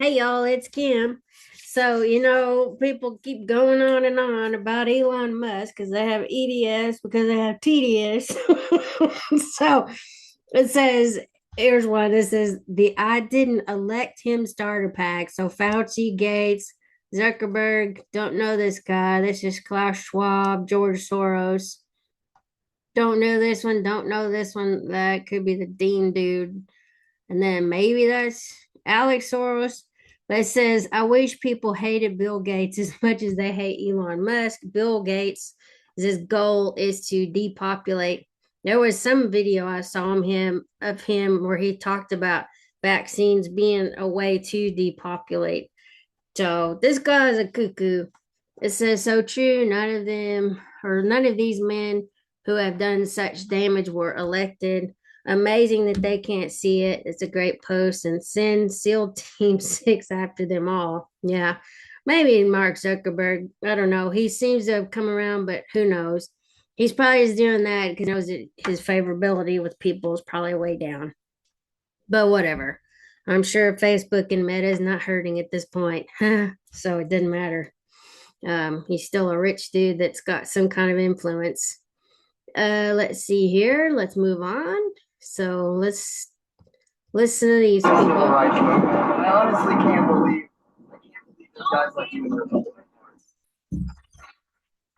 Hey y'all, it's Kim. So, people keep going on and on about Elon Musk because they have EDS, because they have TDS. So it says, here's one. This is the I didn't elect him starter pack. So Fauci, Gates, Zuckerberg, don't know this guy. This is Klaus Schwab, George Soros. Don't know this one, don't know this one. That could be the Dean dude. And then maybe that's Alex Soros. But it says, I wish people hated Bill Gates as much as they hate Elon Musk. Bill Gates, his goal is to depopulate. There was some video I saw of him where he talked about vaccines being a way to depopulate. So this guy is a cuckoo. It says so true. None of these men who have done such damage were elected. Amazing that they can't see it. It's a great post and send SEAL Team 6 after them all. Yeah, maybe Mark Zuckerberg. I don't know. He seems to have come around, but who knows? He's probably just doing that because he knows that his favorability with people is probably way down. But whatever. I'm sure Facebook and Meta is not hurting at this point. So it doesn't matter. He's still a rich dude that's got some kind of influence. Let's see here. Let's move on. So let's listen to these people. I honestly can't believe guys like you in their public.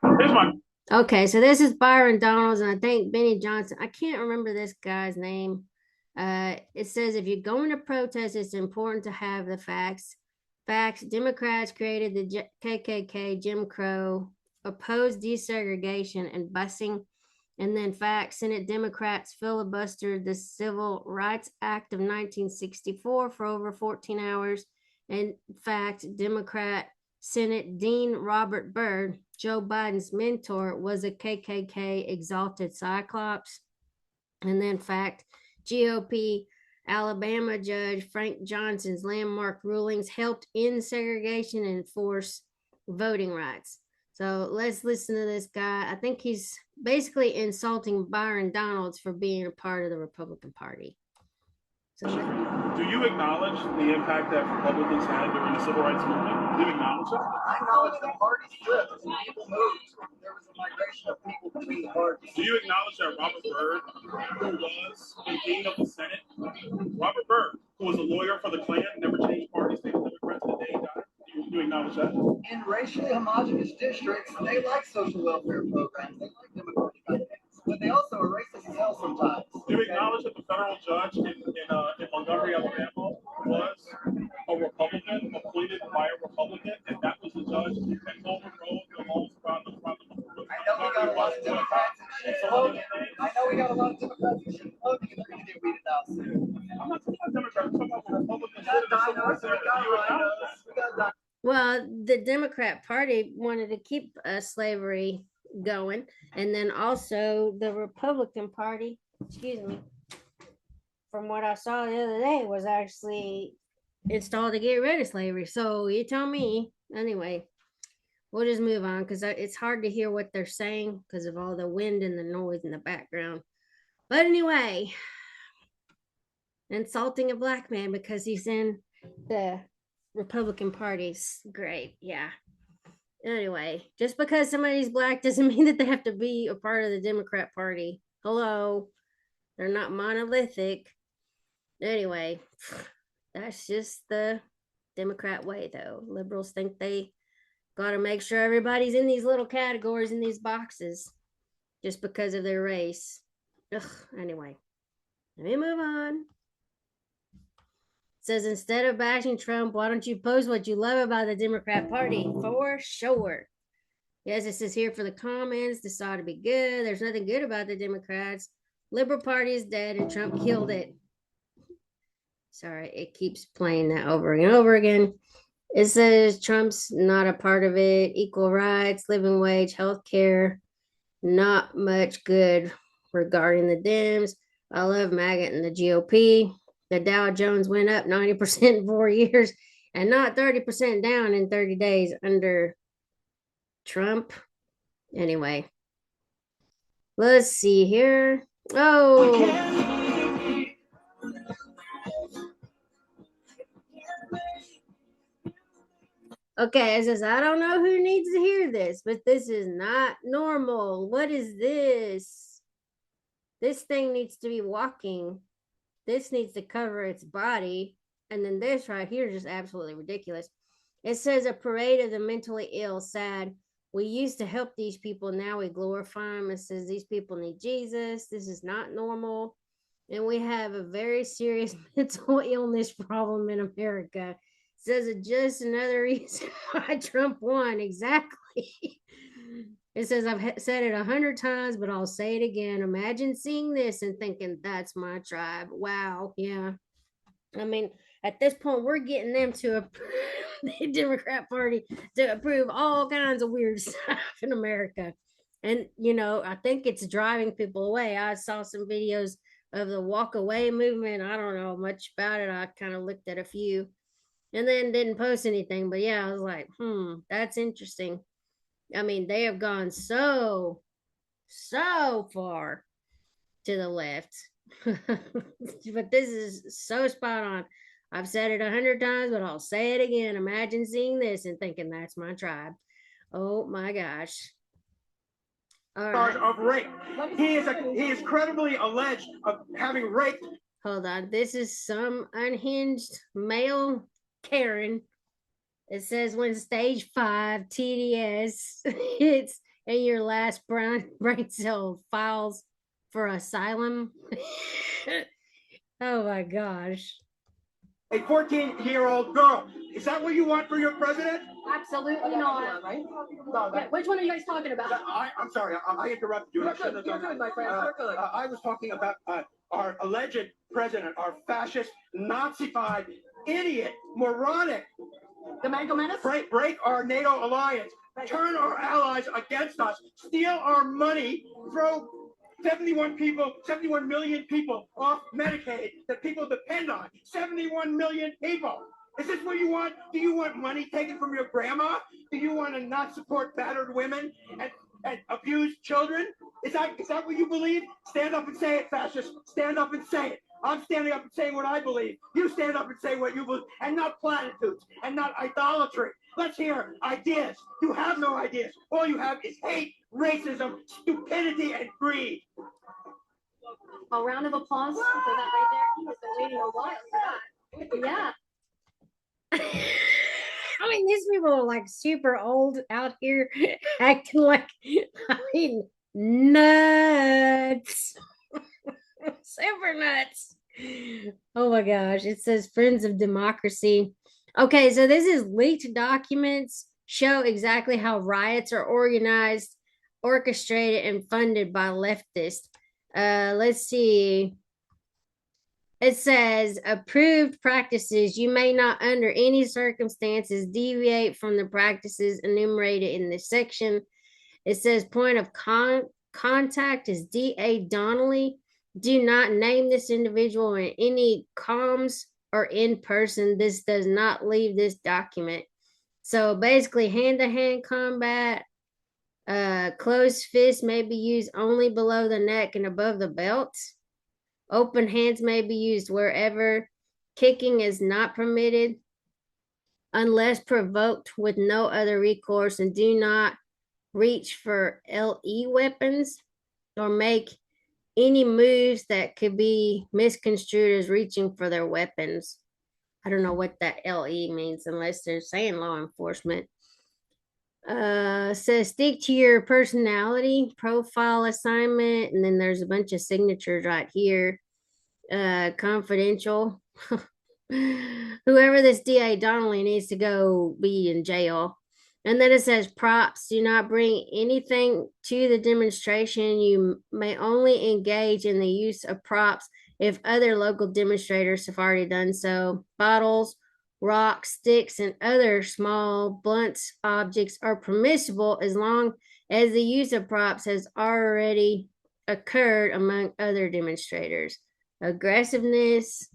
Here's one. Okay, so this is Byron Donalds, and I think Benny Johnson. I can't remember this guy's name. It says if you're going to protest, it's important to have the facts. Facts. Democrats created the KKK, Jim Crow, opposed desegregation and busing. And then facts. Senate Democrats filibustered the Civil Rights Act of 1964 for over 14 hours. And fact, Democrat Senate Dean Robert Byrd, Joe Biden's mentor, was a KKK exalted cyclops. And then fact, GOP Alabama Judge Frank Johnson's landmark rulings helped end segregation and enforce voting rights. So let's listen to this guy. I think he's basically insulting Byron Donalds for being a part of the Republican Party. So, do you acknowledge the impact that Republicans had during the civil rights movement? Do you acknowledge it? I acknowledge the party split. People moved. There was a migration of people between the parties. Do you acknowledge that Robert Byrd, who was the dean of the Senate, Robert Byrd, who was a lawyer for the Klan, never changed parties, stayed Democrat to the day he died? Do you acknowledge that? In racially homogenous districts, they like social welfare programs. They like democratic ideas, but they also are racist as hell sometimes. Do you acknowledge that the federal judge in Montgomery, Alabama, was a Republican, appointed by a Republican, and that was the judge that overrode the laws around the I know we got a lot of Democrats in Logan. I know we got a lot of Democrats in Logan. They're going to get weeded out soon. I'm not talking about Democrats. I'm talking about Republicans. Well, the Democrat Party wanted to keep slavery going, and then also the Republican Party, excuse me, from what I saw the other day, was actually installed to get rid of slavery. So you tell me. Anyway, we'll just move on because it's hard to hear what they're saying because of all the wind and the noise in the background. But anyway, insulting a black man because he's in the Republican Party's great. Yeah. Anyway, just because somebody's black doesn't mean that they have to be a part of the Democrat Party. Hello. They're not monolithic. Anyway, that's just the Democrat way, though. Liberals think they got to make sure everybody's in these little categories, in these boxes, just because of their race. Ugh, anyway, let me move on. It says, instead of bashing Trump, why don't you post what you love about the Democrat Party? For sure. Yes, this is here for the comments. This ought to be good. There's nothing good about the Democrats. Liberal Party is dead and Trump killed it. Sorry, it keeps playing that over and over again. It says Trump's not a part of it. Equal rights, living wage, health care. Not much good regarding the Dems. I love MAGA and the GOP. The Dow Jones went up 90% in 4 years and not 30% down in 30 days under Trump. Anyway, let's see here. Oh, Okay, it says, I don't know who needs to hear this, but this is not normal. What is this? This thing needs to be walking. This needs to cover its body. And then this right here is just absolutely ridiculous. It says a parade of the mentally ill, sad. We used to help these people. Now we glorify them. It says these people need Jesus. This is not normal. And we have a very serious mental illness problem in America. It says it's just another reason why Trump won. Exactly. It says I've said it 100 times, but I'll say it again. Imagine seeing this and thinking that's my tribe. Wow. Yeah. I mean, at this point, we're getting them to approve the Democrat Party to approve all kinds of weird stuff in America. And, I think it's driving people away. I saw some videos of the walk away movement. I don't know much about it. I kind of looked at a few and then didn't post anything. But yeah, I was like, that's interesting. I mean, they have gone so far to the left. But this is so spot on. I've said it 100 times, but I'll say it again. Imagine seeing this and thinking that's my tribe. Oh my gosh. All Charge right. of rape. He is credibly alleged of having raped. Hold on. This is some unhinged male Karen. It says when stage 5 TDS hits and your last brain cell files for asylum. Oh my gosh. A 14-year-old girl. Is that what you want for your president? Absolutely not. Right? No, yeah, which one are you guys talking about? I'm sorry. I interrupted you. You're good, my friend. You're good. I was talking about our alleged president, our fascist, Nazified, idiot, moronic. The Mango Menace? Break our NATO alliance. Turn our allies against us. Steal our money. Throw 71 million people off Medicaid that people depend on. 71 million people. Is this what you want? Do you want money taken from your grandma? Do you want to not support battered women and abused children? Is that what you believe? Stand up and say it, fascist. Stand up and say it. I'm standing up and saying what I believe. You stand up and say what you believe, and not platitudes, and not idolatry. Let's hear ideas. You have no ideas. All you have is hate, racism, stupidity, and greed. A round of applause for that right there. He has been waiting a while for that. Yeah. I mean, these people are like super old out here acting like, nuts. Super nuts. Oh my gosh. It says Friends of Democracy. Okay, so this is leaked documents show exactly how riots are organized, orchestrated, and funded by leftists. Let's see. It says approved practices. You may not, under any circumstances, deviate from the practices enumerated in this section. It says point of contact is D.A. Donnelly. Do not name this individual in any comms or in person. This does not leave this document. So basically, hand-to-hand combat, closed fist may be used only below the neck and above the belt. Open hands may be used wherever. Kicking is not permitted unless provoked with no other recourse, and do not reach for LE weapons or make any moves that could be misconstrued as reaching for their weapons. I don't know what that LE means unless they're saying law enforcement. Says stick to your personality profile assignment, and then there's a bunch of signatures right here. Confidential. Whoever this DA Donnelly needs to go be in jail. And then it says props. Do not bring anything to the demonstration. You may only engage in the use of props if other local demonstrators have already done so. Bottles, rocks, sticks, and other small blunt objects are permissible as long as the use of props has already occurred among other demonstrators. Aggressiveness,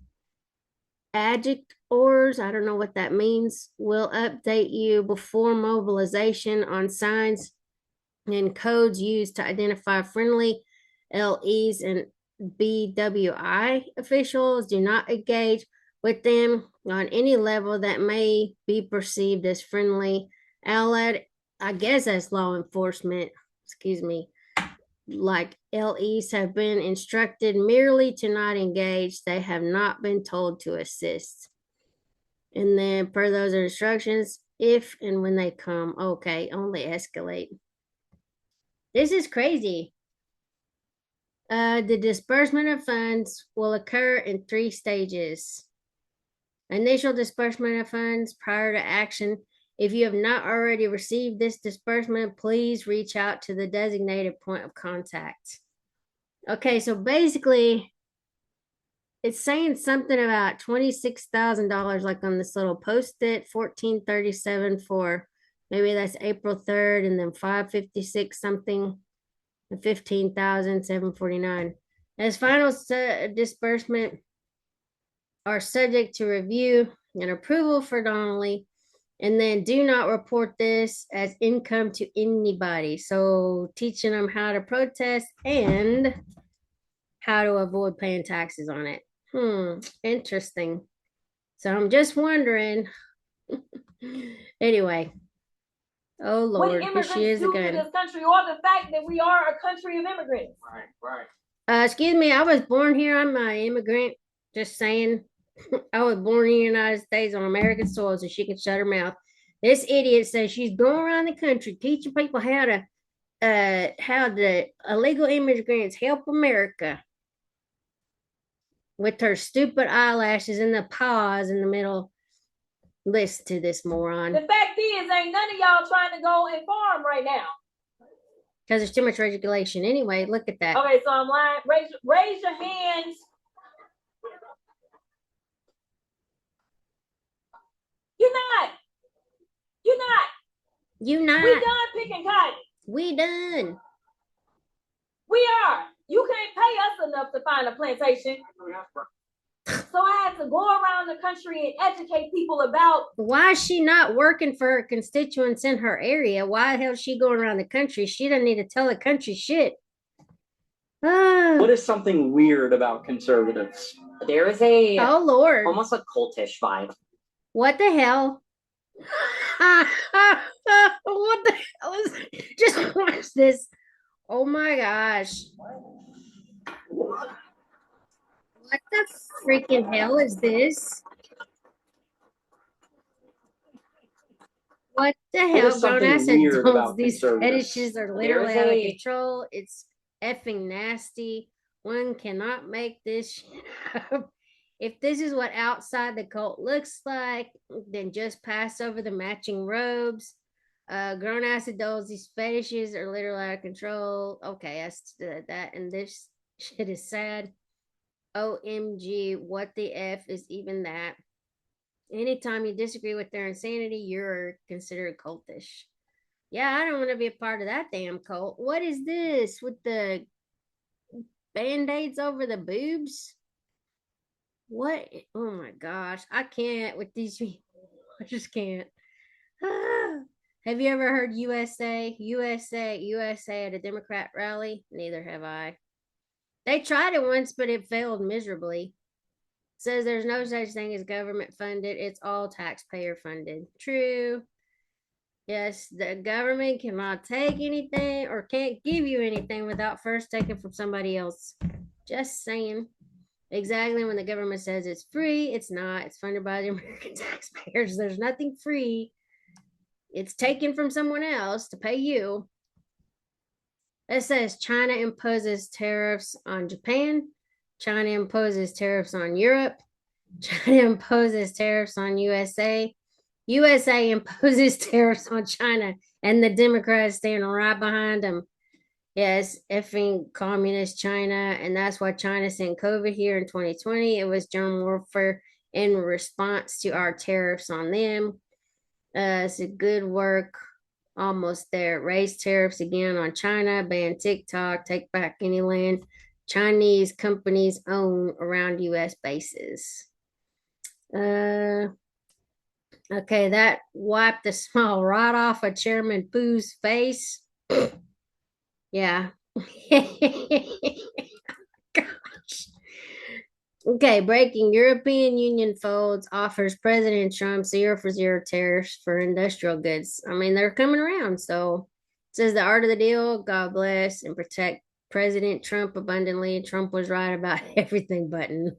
adjectors, I don't know what that means, will update you before mobilization on signs and codes used to identify friendly LEs and BWI officials. Do not engage with them on any level that may be perceived as friendly, allied, I guess that's law enforcement, excuse me, like LEs have been instructed merely to not engage. They have not been told to assist. And then per those instructions, if and when they come, okay, only escalate. This is crazy. The disbursement of funds will occur in 3 stages. Initial disbursement of funds prior to action. If you have not already received this disbursement, please reach out to the designated point of contact. Okay, so basically, it's saying something about $26,000, like on this little post-it, 1437 for maybe that's April 3rd, and then 556 something, and 15,749. As final disbursement are subject to review and approval for Donnelly, and then do not report this as income to anybody. So teaching them how to protest and how to avoid paying taxes on it. Interesting. So I'm just wondering. Anyway. Oh What Lord, here immigrants she is do to again. this country, or the fact that we are a country of immigrants. Right. Excuse me, I was born here. I'm an immigrant. Just saying. I was born in the United States on American soil, so she can shut her mouth. This idiot says she's going around the country teaching people how the illegal immigrants help America with her stupid eyelashes and the paws in the middle. Listen to this moron. The fact is, ain't none of y'all trying to go and farm right now. Because there's too much regulation. Anyway, look at that. Okay, so I'm lying. Raise your hands. You're not. You're not. You not. We done picking cotton. We done. We are. You can't pay us enough to find a plantation. So I had to go around the country and educate people about. Why is she not working for her constituents in her area? Why the hell is she going around the country? She doesn't need to tell the country shit. What is something weird about conservatives? There is a Oh Lord. almost a cultish vibe. What the hell? What the hell is just watch this. Oh my gosh. What the freaking hell is this? What the hell? Grown ass adults, these fetishes are literally out of control. It's effing nasty. One cannot make this shit up. If this is what outside the cult looks like, then just pass over the matching robes. Grown ass adults, these fetishes are literally out of control. Okay, that's that, and this shit is sad. OMG, what the F is even that? Anytime you disagree with their insanity, you're considered cultish. Yeah, I don't want to be a part of that damn cult. What is this with the band-aids over the boobs? What? Oh my gosh, I can't with these people. I just can't. Have you ever heard USA, USA, USA at a Democrat rally? Neither have I. They tried it once, but it failed miserably. Says there's no such thing as government funded. It's all taxpayer funded. True. Yes, the government cannot take anything or can't give you anything without first taking from somebody else. Just saying. Exactly when the government says it's free, it's not. It's funded by the American taxpayers. There's nothing free. It's taken from someone else to pay you. It says China imposes tariffs on Japan. China imposes tariffs on Europe. China imposes tariffs on USA. USA imposes tariffs on China, and the Democrats stand right behind them. Yes, effing communist China, and that's why China sent COVID here in 2020. It was germ warfare in response to our tariffs on them. It's a good work. Almost there. Raise tariffs again on China, ban TikTok, take back any land Chinese companies own around US bases. Okay, that wiped the smile right off of Chairman Pooh's face. Yeah. Gosh. Okay, breaking European Union folds offers President Trump zero for zero tariffs for industrial goods. I mean, they're coming around. So it says the art of the deal, God bless and protect President Trump abundantly. Trump was right about everything button.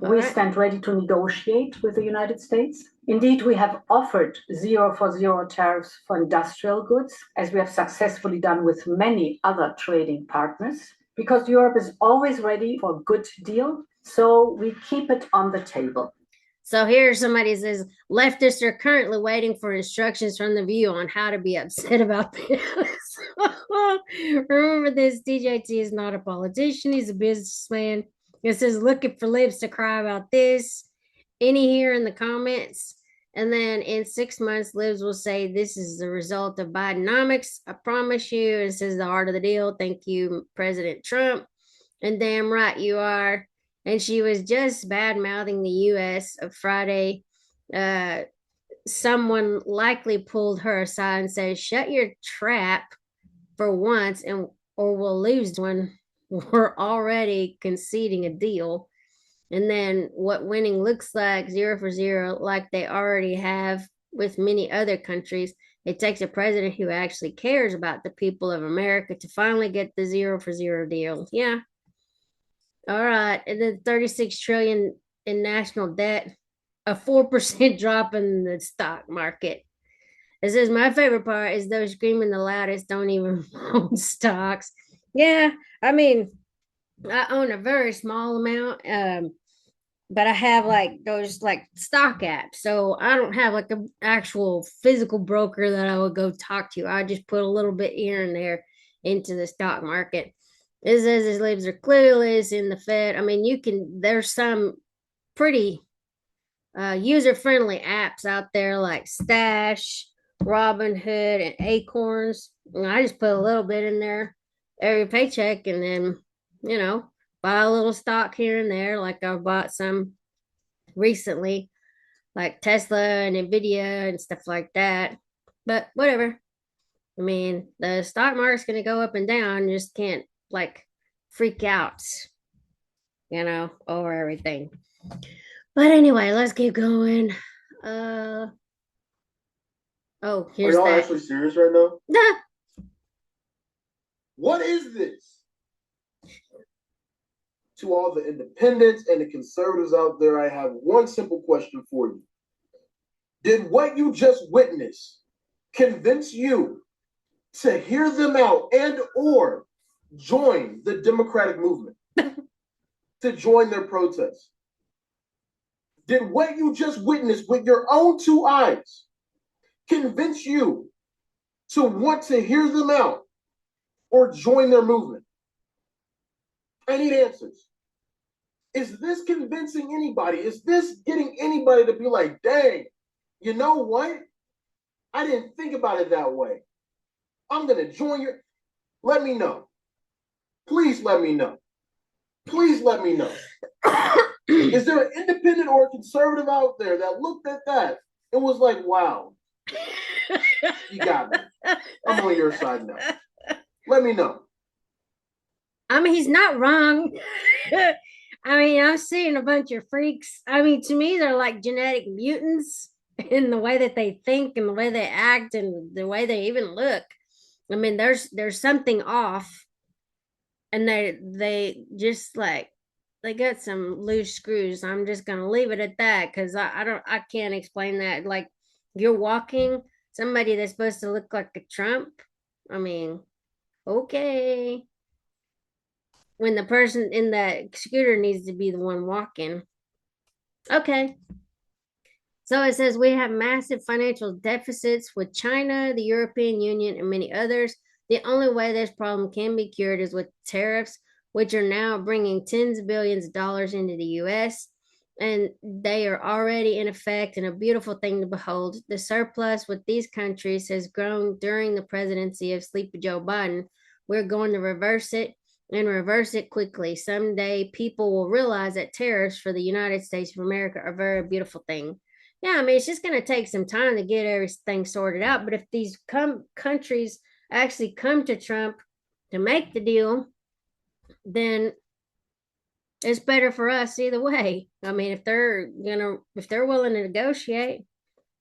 We right. stand ready to negotiate with the United States. Indeed, we have offered zero for zero tariffs for industrial goods, as we have successfully done with many other trading partners, because Europe is always ready for a good deal. So we keep it on the table. So here somebody says leftists are currently waiting for instructions from the View on how to be upset about this. Remember this, DJT is not a politician, he's a businessman. It says looking for libs to cry about this. Any here in the comments? And then in 6 months, libs will say this is the result of Bidenomics. I promise you. It says the heart of the deal. Thank you, President Trump. And damn right you are. And she was just bad mouthing the U.S. Friday. Someone likely pulled her aside and said, "Shut your trap for once, and or we'll lose one. We're already conceding a deal." And then what winning looks like, zero for zero, like they already have with many other countries. It takes a president who actually cares about the people of America to finally get the zero for zero deal. Yeah. All right. And then 36 trillion in national debt, a 4% drop in the stock market. It says my favorite part is those screaming the loudest don't even own stocks. Yeah, I mean, I own a very small amount. But I have like those like stock apps. So I don't have like an actual physical broker that I would go talk to. I just put a little bit here and there into the stock market. It says his libs are clueless in the Fed. I mean, there's some pretty user friendly apps out there like Stash, Robinhood, and Acorns. And I just put a little bit in there every paycheck and then, you know, buy a little stock here and there. Like I bought some recently, like Tesla and Nvidia and stuff like that. But whatever. I mean, the stock market's going to go up and down. You just can't like freak out, over everything. But anyway, let's keep going. Oh, Are here's y'all that. actually serious right now? Nah. What is this? To all the independents and the conservatives out there, I have one simple question for you. Did what you just witnessed convince you to hear them out and or join the Democratic movement, to join their protests? Did what you just witnessed with your own two eyes convince you to want to hear them out or join their movement? I need answers. Is this convincing anybody? Is this getting anybody to be like, dang, you know what? I didn't think about it that way. I'm going to join your... Let me know. Please let me know. Please let me know. Is there an independent or a conservative out there that looked at that and was like, wow, you got me. I'm on your side now. Let me know. I mean, he's not wrong. I mean, I'm seeing a bunch of freaks. I mean, to me, they're like genetic mutants in the way that they think and the way they act and the way they even look. I mean, there's something off, and they just like they got some loose screws. I'm just gonna leave it at that because I can't explain that. Like you're walking somebody that's supposed to look like a Trump. I mean, okay. When the person in the scooter needs to be the one walking. Okay. So it says we have massive financial deficits with China, the European Union, and many others. The only way this problem can be cured is with tariffs, which are now bringing tens of billions of dollars into the US. And they are already in effect and a beautiful thing to behold. The surplus with these countries has grown during the presidency of Sleepy Joe Biden. We're going to reverse it and reverse it quickly. Someday people will realize that tariffs for the United States of America are a very beautiful thing. Yeah, I mean, it's just going to take some time to get everything sorted out. But if these countries actually come to Trump to make the deal, then It's better for us either way. I mean, if they're willing to negotiate,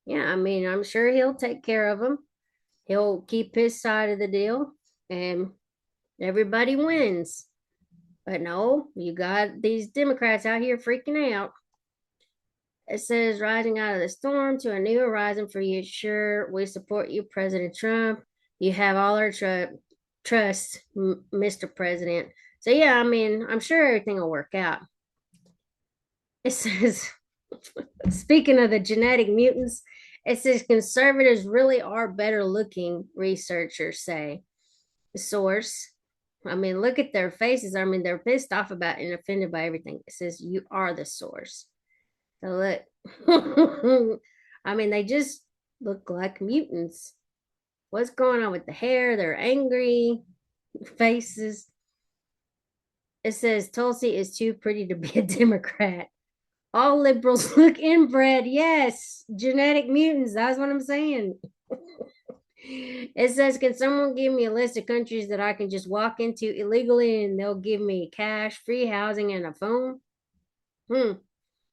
yeah, I mean, I'm sure he'll take care of them. He'll keep his side of the deal, and everybody wins. But no, you got these Democrats out here freaking out. It says, rising out of the storm to a new horizon for you. Sure, we support you, President Trump. You have all our trust, Mr. President. So, yeah, I mean, I'm sure everything will work out. It says, speaking of the genetic mutants, it says conservatives really are better looking, researchers say. The source. I mean, look at their faces. I mean, they're pissed off about and offended by everything. It says, you are the source. So look, I mean, they just look like mutants. What's going on with the hair? They're angry faces. It says Tulsi is too pretty to be a Democrat. All liberals look inbred. Yes, genetic mutants. That's what I'm saying. It says, can someone give me a list of countries that I can just walk into illegally and they'll give me cash, free housing, and a phone?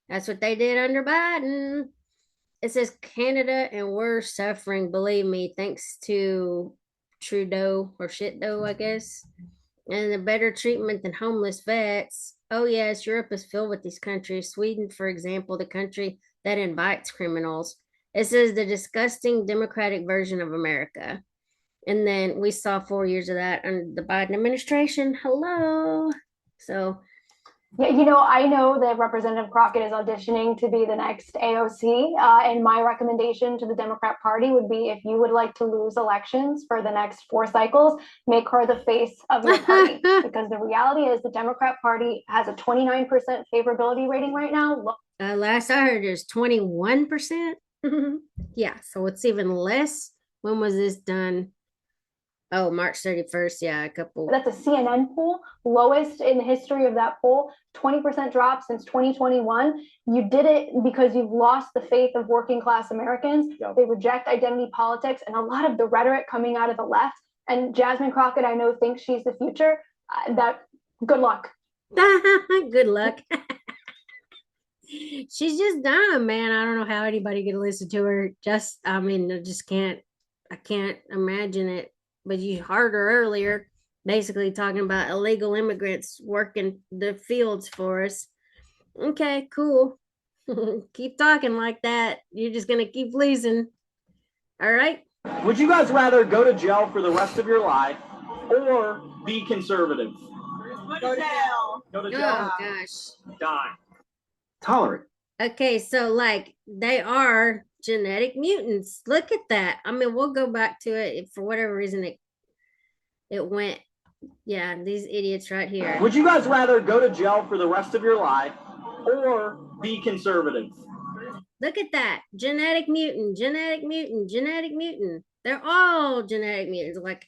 That's what they did under Biden. It says Canada, and we're suffering, believe me, thanks to Trudeau or Shitdo, I guess, and the better treatment than homeless vets. Oh, yes, Europe is filled with these countries. Sweden, for example, the country that invites criminals. It says the disgusting Democratic version of America. And then we saw 4 years of that under the Biden administration. Hello. So, Yeah, I know that Representative Crockett is auditioning to be the next AOC, and my recommendation to the Democrat Party would be if you would like to lose elections for the next 4 cycles, make her the face of your party. Because the reality is the Democrat Party has a 29% favorability rating right now. Last I heard, there's 21%. Yeah, so it's even less. When was this done? Oh, March 31st. Yeah, a couple. That's a CNN poll, lowest in the history of that poll, 20% drop since 2021. You did it because you've lost the faith of working class Americans. Yep. They reject identity politics and a lot of the rhetoric coming out of the left. And Jasmine Crockett, I know, thinks she's the future. Good luck. Good luck. She's just dumb, man. I don't know how anybody could listen to her. I can't imagine it. But you heard her earlier, basically talking about illegal immigrants working the fields for us. Okay, cool. Keep talking like that. You're just going to keep losing. All right. Would you guys rather go to jail for the rest of your life or be conservative? Go to jail. Go to jail. Oh, gosh. Die. Tolerant. Okay, so like they are genetic mutants. Look at that. I mean, we'll go back to it for whatever reason it went. Yeah, these idiots right here. Would you guys rather go to jail for the rest of your life or be conservative? Look at that. Genetic mutant, genetic mutant, genetic mutant. They're all genetic mutants. Like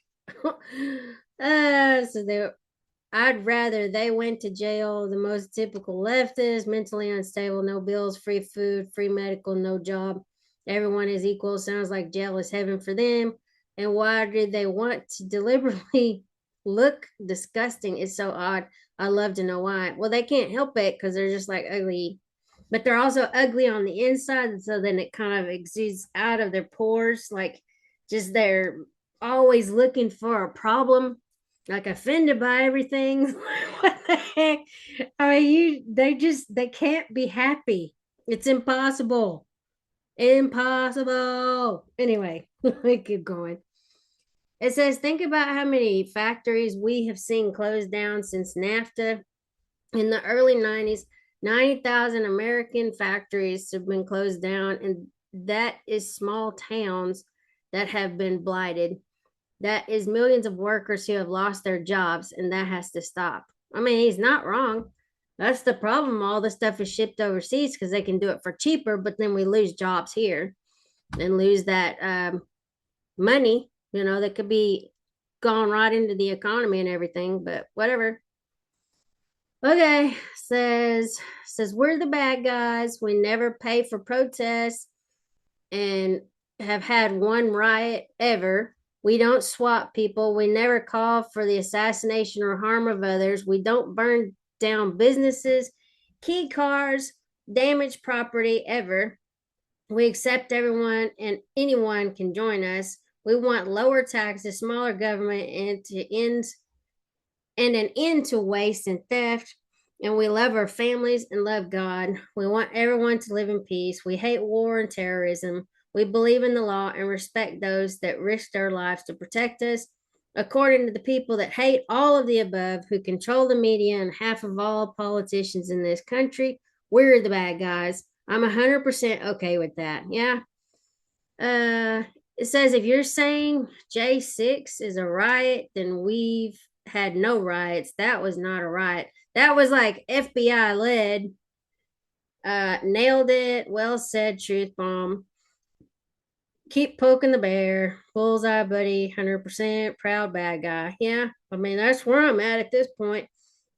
I'd rather they went to jail, the most typical leftist, mentally unstable, no bills, free food, free medical, no job. Everyone is equal. Sounds like jail is heaven for them. And why did they want to deliberately look disgusting? It's so odd. I love to know why. Well, they can't help it because they're just like ugly, but they're also ugly on the inside. And so then it kind of exudes out of their pores. Like just they're always looking for a problem, like offended by everything. What the heck? I mean, they can't be happy. It's impossible. Impossible. Anyway, we keep going. It says, think about how many factories we have seen closed down since NAFTA. In the early 90s, 90,000 American factories have been closed down, and that is small towns that have been blighted. That is millions of workers who have lost their jobs, and that has to stop. I mean, he's not wrong. That's the problem. All the stuff is shipped overseas because they can do it for cheaper, but then we lose jobs here and lose that money, that could be gone right into the economy and everything, but whatever. Okay, says we're the bad guys. We never pay for protests and have had one riot ever. We don't swap people. We never call for the assassination or harm of others. We don't burn down businesses, key cars, damaged property ever. We accept everyone and anyone can join us. We want lower taxes, smaller government, and an end to waste and theft. And we love our families and love God. We want everyone to live in peace. We hate war and terrorism. We believe in the law and respect those that risk their lives to protect us. According to the people that hate all of the above, who control the media and half of all politicians in this country, we're the bad guys. I'm 100% okay with that. Yeah. It says if you're saying J6 is a riot, then we've had no riots. That was not a riot. That was like FBI led. Nailed it. Well said, truth bomb. Keep poking the bear. Bullseye, buddy. 100% proud bad guy. Yeah, I mean, that's where I'm at this point.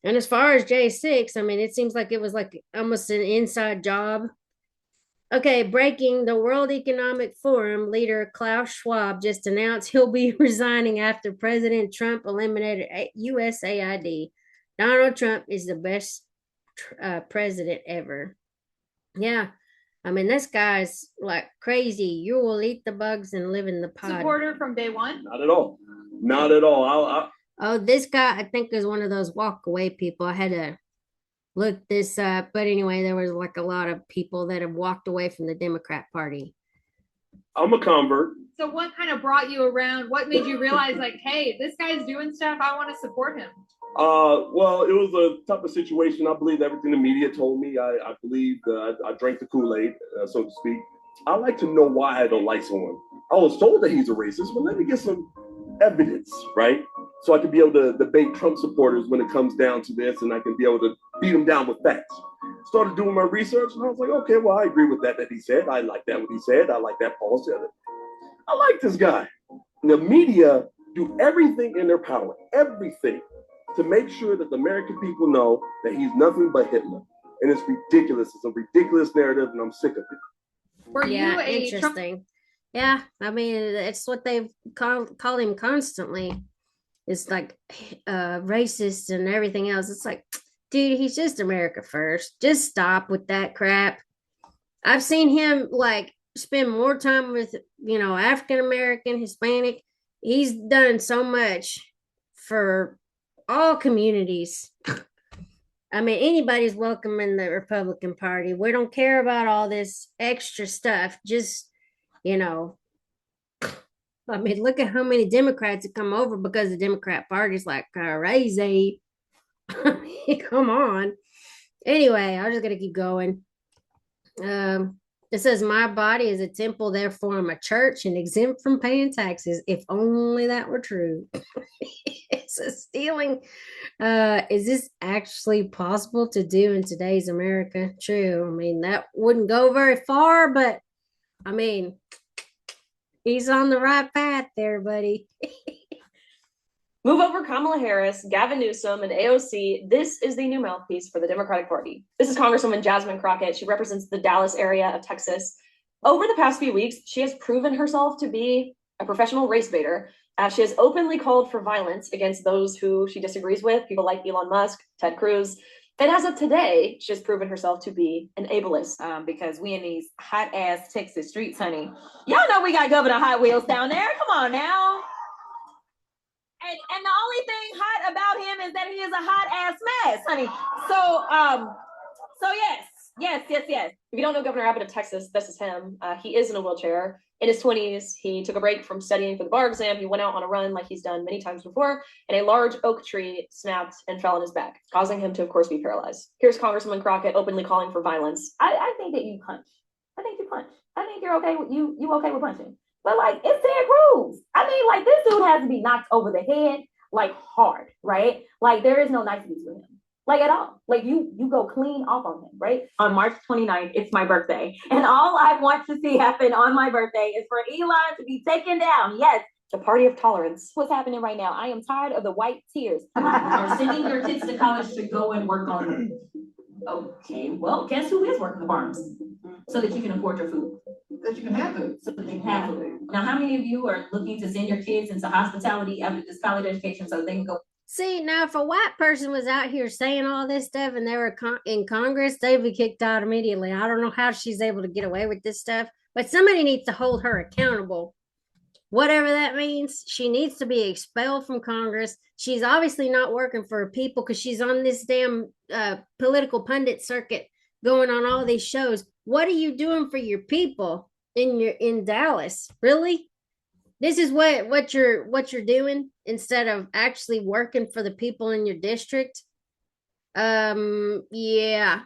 And as far as J6, I mean, it seems like it was like almost an inside job. Okay, breaking. The World Economic Forum leader Klaus Schwab just announced he'll be resigning after President Trump eliminated USAID. Donald Trump is the best president ever. Yeah, I mean, this guy's like crazy. You will eat the bugs and live in the pod. Supporter from day one? Not at all. Not at all. Oh, this guy, I think, is one of those walk away people. I had to look this up. But anyway, there was like a lot of people that have walked away from the Democrat Party. I'm a convert. So what kind of brought you around? What made you realize, like, hey, this guy's doing stuff, I want to support him? Well, it was a type of situation. I believed everything the media told me. I believed, I drank the Kool-Aid, so to speak. I like to know why I don't like someone. I was told that he's a racist, but let me get some evidence, right? So I can be able to debate Trump supporters when it comes down to this, and I can be able to beat them down with facts. Started doing my research, and I was like, okay, well, I agree with that he said. I like that what he said. I like that policy. I like this guy. The media do everything in their power, everything, to make sure that the American people know that he's nothing but Hitler. And it's ridiculous. It's a ridiculous narrative, and I'm sick of it. Were Yeah, you a interesting. Trump? Yeah, I mean, it's what they've called him constantly. It's like racist and everything else. It's like, dude, he's just America first. Just stop with that crap. I've seen him like spend more time with, African American, Hispanic. He's done so much for all communities. I mean, anybody's welcome in the Republican Party. We don't care about all this extra stuff. Just, I mean, look at how many Democrats have come over because the Democrat Party's like crazy. Come on. Anyway, I'm just gonna keep going. It says my body is a temple, therefore I'm a church and exempt from paying taxes. If only that were true. It's a stealing. Is this actually possible to do in today's America? True. I mean, that wouldn't go very far, but I mean, he's on the right path there, buddy. Move over Kamala Harris, Gavin Newsom, and AOC. This is the new mouthpiece for the Democratic Party. This is Congresswoman Jasmine Crockett. She represents the Dallas area of Texas. Over the past few weeks, she has proven herself to be a professional race baiter. She has openly called for violence against those who she disagrees with, people like Elon Musk, Ted Cruz. And as of today, she has proven herself to be an ableist. Because we in these hot ass Texas streets, honey. Y'all know we got Governor Hot Wheels down there. Come on now. And the only thing hot about him is that he is a hot ass mess, honey. So yes. If you don't know Governor Abbott of Texas, this is him. He is in a wheelchair. In his 20s, he took a break from studying for the bar exam. He went out on a run like he's done many times before, and a large oak tree snapped and fell on his back, causing him to, of course, be paralyzed. Here's Congresswoman Crockett openly calling for violence. I think that you punch. I think you punch. I think you're okay with you okay with punching. But like, it's Ted Cruz. I mean, like, this dude has to be knocked over the head, like, hard, right? Like, there is no niceties with him. Like, at all. Like, you go clean off on him, right? On March 29th, it's my birthday. And all I want to see happen on my birthday is for Elon to be taken down. Yes. The party of tolerance. What's happening right now? I am tired of the white tears. You're sending your kids to college to go and work on them. Okay, well, guess who is working the farms? So that you can afford your food. That you can have food. So that you can have food. Now, how many of you are looking to send your kids into hospitality after this college education so they can go? See, now if a white person was out here saying all this stuff and they were in Congress, they'd be kicked out immediately. I don't know how she's able to get away with this stuff, but somebody needs to hold her accountable. Whatever that means, she needs to be expelled from Congress. She's obviously not working for her people because she's on this damn political pundit circuit going on all these shows. What are you doing for your people in Dallas? Really? This is what you're doing instead of actually working for the people in your district. Yeah.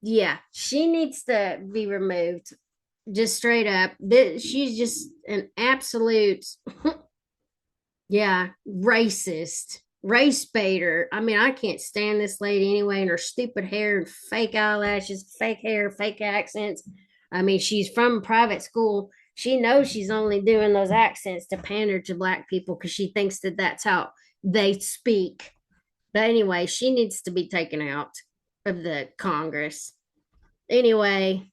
Yeah, she needs to be removed. Just straight up. She's just an absolute yeah, racist, race baiter. I mean, I can't stand this lady anyway, and her stupid hair and fake eyelashes, fake hair, fake accents. I mean, she's from private school. She knows she's only doing those accents to pander to black people because she thinks that that's how they speak. But anyway, she needs to be taken out of the Congress. Anyway,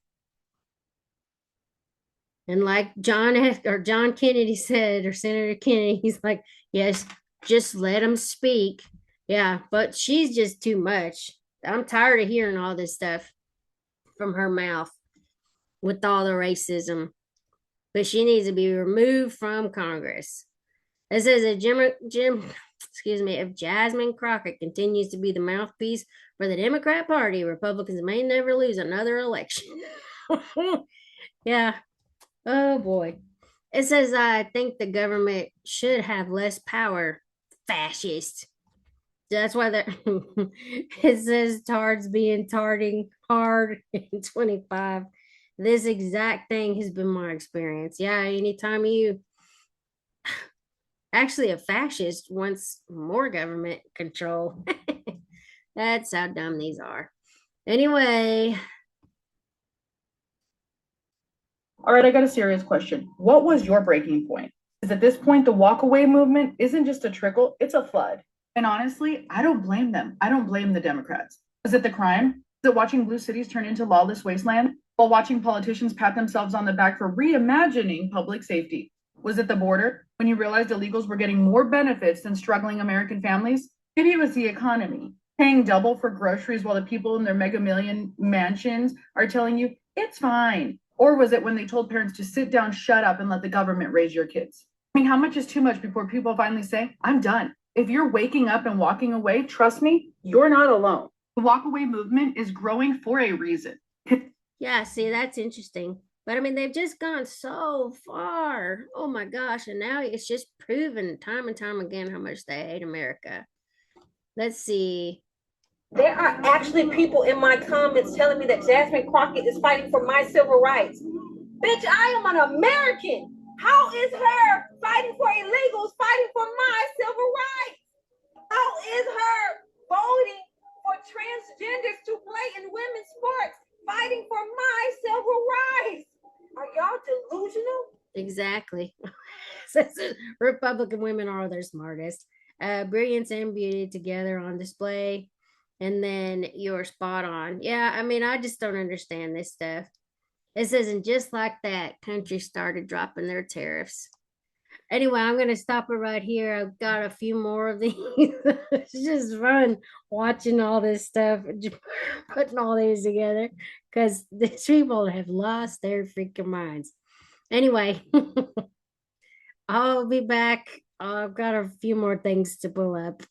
and like John Kennedy said, or Senator Kennedy, he's like, yes, just let him speak. Yeah, but she's just too much. I'm tired of hearing all this stuff from her mouth with all the racism. But she needs to be removed from Congress. It says that if Jasmine Crockett continues to be the mouthpiece for the Democrat Party, Republicans may never lose another election. Yeah. Oh boy. It says, I think the government should have less power. Fascist. That's why they're it says tards being tarding hard in 25. This exact thing has been my experience. Yeah, anytime you actually a fascist wants more government control. That's how dumb these are. Anyway. All right, I got a serious question. What was your breaking point? Because at this point, the walkaway movement isn't just a trickle, it's a flood. And honestly, I don't blame them. I don't blame the Democrats. Was it the crime? Is it watching blue cities turn into lawless wasteland while watching politicians pat themselves on the back for reimagining public safety? Was it the border when you realized illegals were getting more benefits than struggling American families? Maybe it was the economy, paying double for groceries while the people in their mega million mansions are telling you it's fine. Or was it when they told parents to sit down, shut up, and let the government raise your kids? I mean, how much is too much before people finally say, I'm done? If you're waking up and walking away, trust me, you're not alone. The walkaway movement is growing for a reason. Yeah, see, that's interesting. But I mean, they've just gone so far. Oh my gosh. And now it's just proven time and time again how much they hate America. Let's see. There are actually people in my comments telling me that Jasmine Crockett is fighting for my civil rights. Bitch, I am an American. How is her fighting for illegals fighting for my civil rights? How is her voting for transgenders to play in women's sports fighting for my civil rights? Are y'all delusional? Exactly. Republican women are their smartest. Brilliance and beauty together on display. And then you're spot on. Yeah, I mean, I just don't understand this stuff. It says, and just like that, countries started dropping their tariffs. Anyway, I'm going to stop it right here. I've got a few more of these. It's just fun watching all this stuff, putting all these together because these people have lost their freaking minds. Anyway, I'll be back. I've got a few more things to pull up,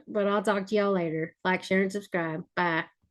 but I'll talk to y'all later. Like, share, and subscribe. Bye.